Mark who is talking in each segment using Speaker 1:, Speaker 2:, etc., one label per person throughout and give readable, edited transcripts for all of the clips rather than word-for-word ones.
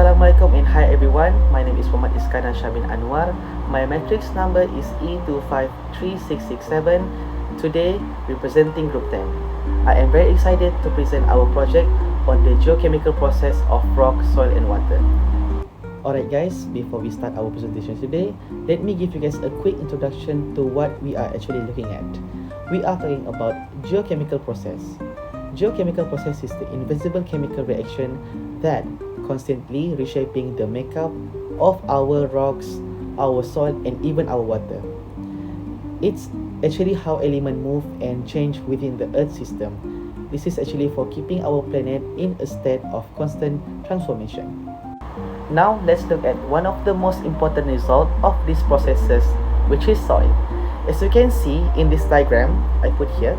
Speaker 1: Assalamualaikum and hi everyone. My name is Muhammad Iskandar Syabin Anwar. My matrix number is E253667. Today, representing Group 10. I am very excited to present our project on the geochemical process of rock, soil and water. Alright guys, before we start our presentation today, let me give you guys a quick introduction to what we are actually looking at. We are talking about geochemical process. Geochemical process is the invisible chemical reaction that constantly reshaping the makeup of our rocks, our soil and even our water. It's actually how elements move and change within the Earth system. This is actually for keeping our planet in a state of constant transformation. Now let's look at one of the most important results of these processes, which is soil. As you can see in this diagram I put here,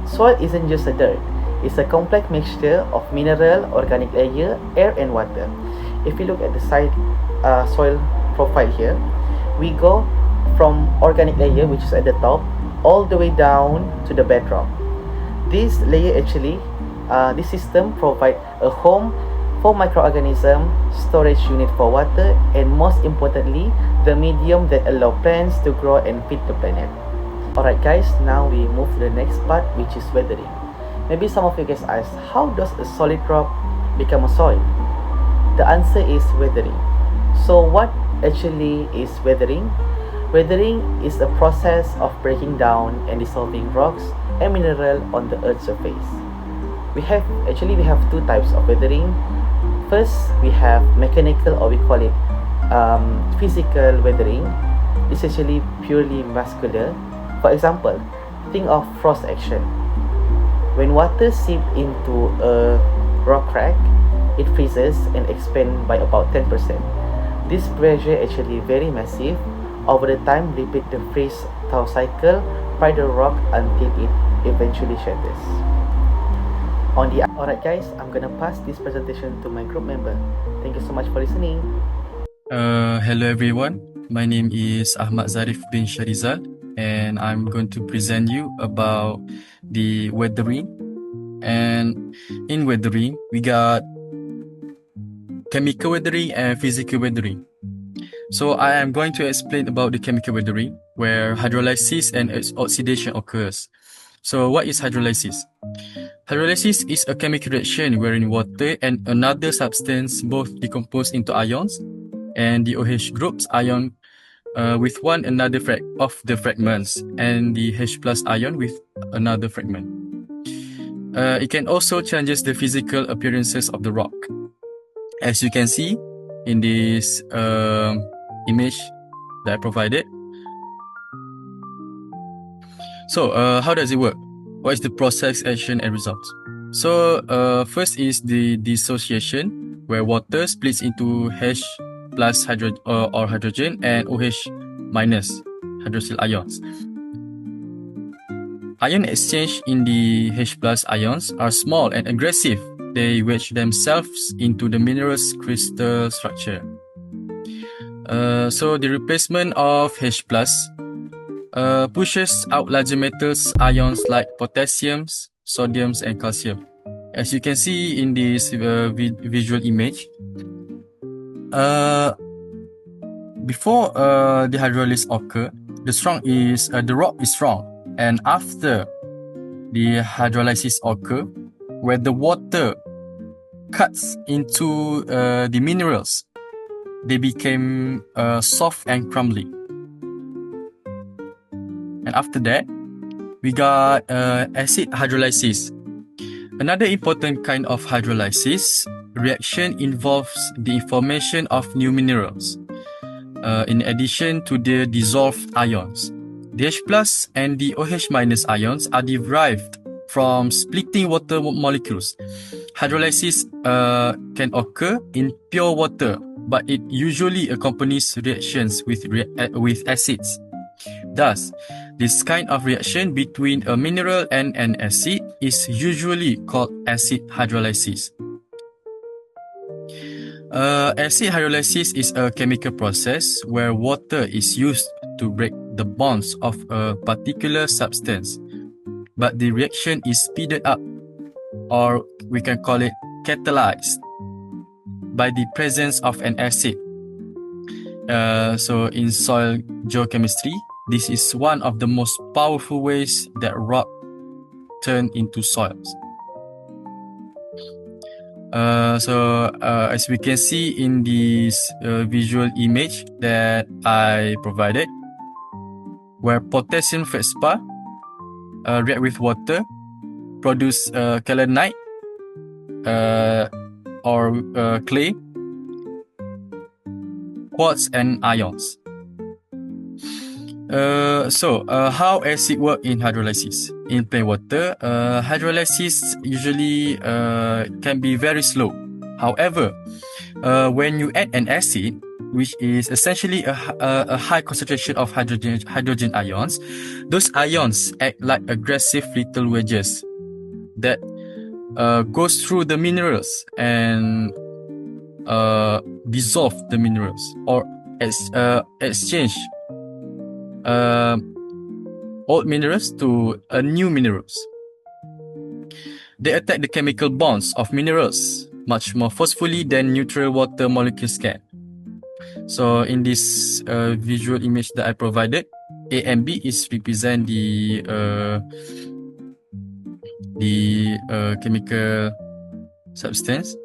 Speaker 1: soil isn't just a dirt. It's a complex mixture of mineral, organic layer, air and water. If you look at the soil profile here, we go from organic layer, which is at the top, all the way down to the bedrock. This layer actually, this system provides a home for microorganisms, storage unit for water, and most importantly, the medium that allow plants to grow and feed the planet. Alright guys, now we move to the next part, which is weathering. Maybe some of you guys ask, how does a solid rock become a soil? The answer is weathering. So what actually is weathering? Weathering is a process of breaking down and dissolving rocks and mineral on the Earth's surface. We have two types of weathering. First, we have mechanical, or we call it physical weathering. It's actually purely muscular. For example, think of frost action. When water seeps into a rock crack, it freezes and expands by about 10%. This pressure actually very massive. Over the time, repeat the freeze-thaw cycle by the rock until it eventually shatters. Alright guys, I'm gonna pass this presentation to my group member. Thank you so much for listening.
Speaker 2: Hello everyone, my name is Ahmad Zarif bin Sharizal and I'm going to present you about the weathering. And in weathering, we got chemical weathering and physical weathering. So I am going to explain about the chemical weathering, where hydrolysis and oxidation occurs. So what is hydrolysis? Hydrolysis is a chemical reaction wherein water and another substance both decompose into ions, and the OH groups ion with one another of the fragments, and the H plus ion with another fragment. It can also changes the physical appearances of the rock. As you can see in this image that I provided. So how does it work? What is the process, action and results? So first is the dissociation, where water splits into H plus or hydrogen and OH minus hydroxyl ions. Ion exchange in the H plus ions are small and aggressive. They wedge themselves into the mineral's crystal structure. So the replacement of H plus pushes out larger metals ions like potassiums, sodiums and calcium. As you can see in this visual image, before the hydrolysis occur, the rock is strong, and after the hydrolysis occur, where the water cuts into the minerals, they became soft and crumbly. And after that, we got acid hydrolysis. Another important kind of hydrolysis reaction involves the formation of new minerals, in addition to the dissolved ions. The H plus and the OH minus ions are derived from splitting water molecules. Hydrolysis can occur in pure water, but it usually accompanies reactions with acids. Thus, this kind of reaction between a mineral and an acid is usually called acid hydrolysis. Acid hydrolysis is a chemical process where water is used to break the bonds of a particular substance, but the reaction is speeded up, or we can call it catalyzed. by the presence of an acid. So in soil geochemistry, this is one of the most powerful ways that rock turn into soils. As we can see in this visual image that I provided, where potassium feldspar react with water, produce kaolinite or clay, quartz, and ions. How acid work in hydrolysis? In plain water, hydrolysis usually can be very slow. However, when you add an acid, which is essentially a high concentration of hydrogen ions, those ions act like aggressive little wedges that goes through the minerals and dissolve the minerals or exchange old minerals to new minerals. They attack the chemical bonds of minerals much more forcefully than neutral water molecules can. So in this visual image that I provided, A and B is represent the chemical substance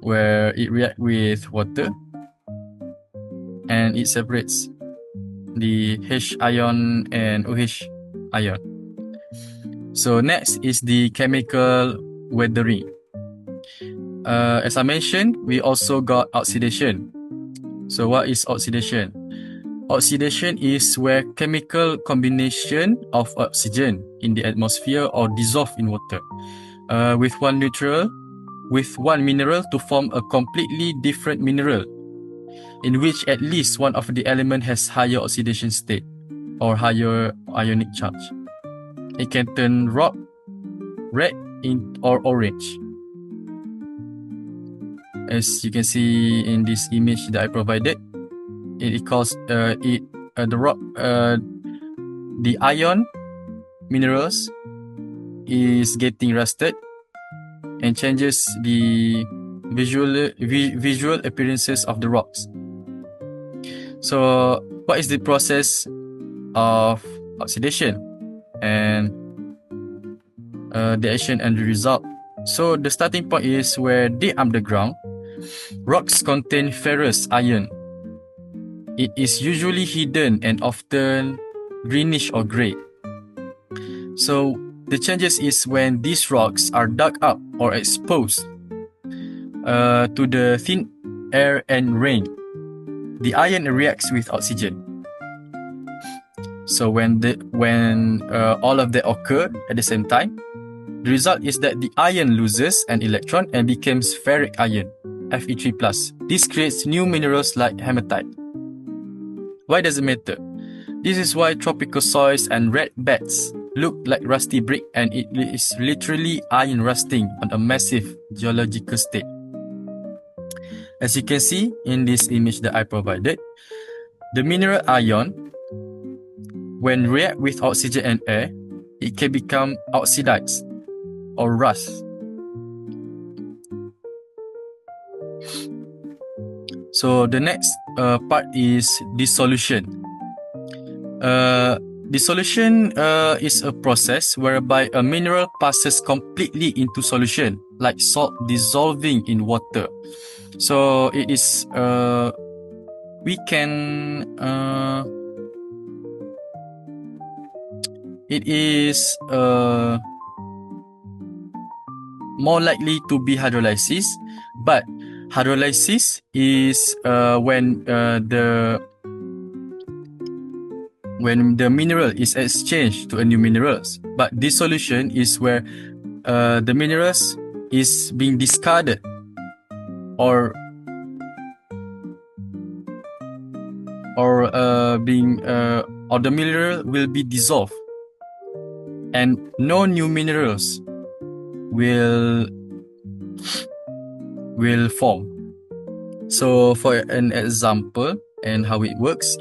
Speaker 2: where it reacts with water and it separates the H ion and OH ion. So next is the chemical weathering. As I mentioned, we also got oxidation. So what is oxidation? Oxidation is where chemical combination of oxygen in the atmosphere or dissolve in water with one mineral to form a completely different mineral in which at least one of the element has higher oxidation state or higher ionic charge. It can turn rock red or orange. As you can see in this image that I provided, the ion minerals is getting rusted and changes the visual appearances of the rocks. So what is the process of oxidation and the action and the result? So the starting point is where deep underground, rocks contain ferrous iron. It is usually hidden and often greenish or grey. So the changes is when these rocks are dug up or exposed to the thin air and rain. The iron reacts with oxygen. So when all of that occur at the same time, the result is that the iron loses an electron and becomes ferric iron, Fe3+. This creates new minerals like hematite. Why does it matter? This is why tropical soils and red beds look like rusty brick, and it is literally iron rusting on a massive geological state. As you can see in this image that I provided, the mineral ion, when react with oxygen and air, it can become oxidized or rust. So the next part is dissolution. Dissolution is a process whereby a mineral passes completely into solution, like salt dissolving in water. So it is more likely to be hydrolysis, but hydrolysis is when the mineral is exchanged to a new minerals. But dissolution is where the minerals is being discarded or the mineral will be dissolved and no new minerals will form. So for an example and how it works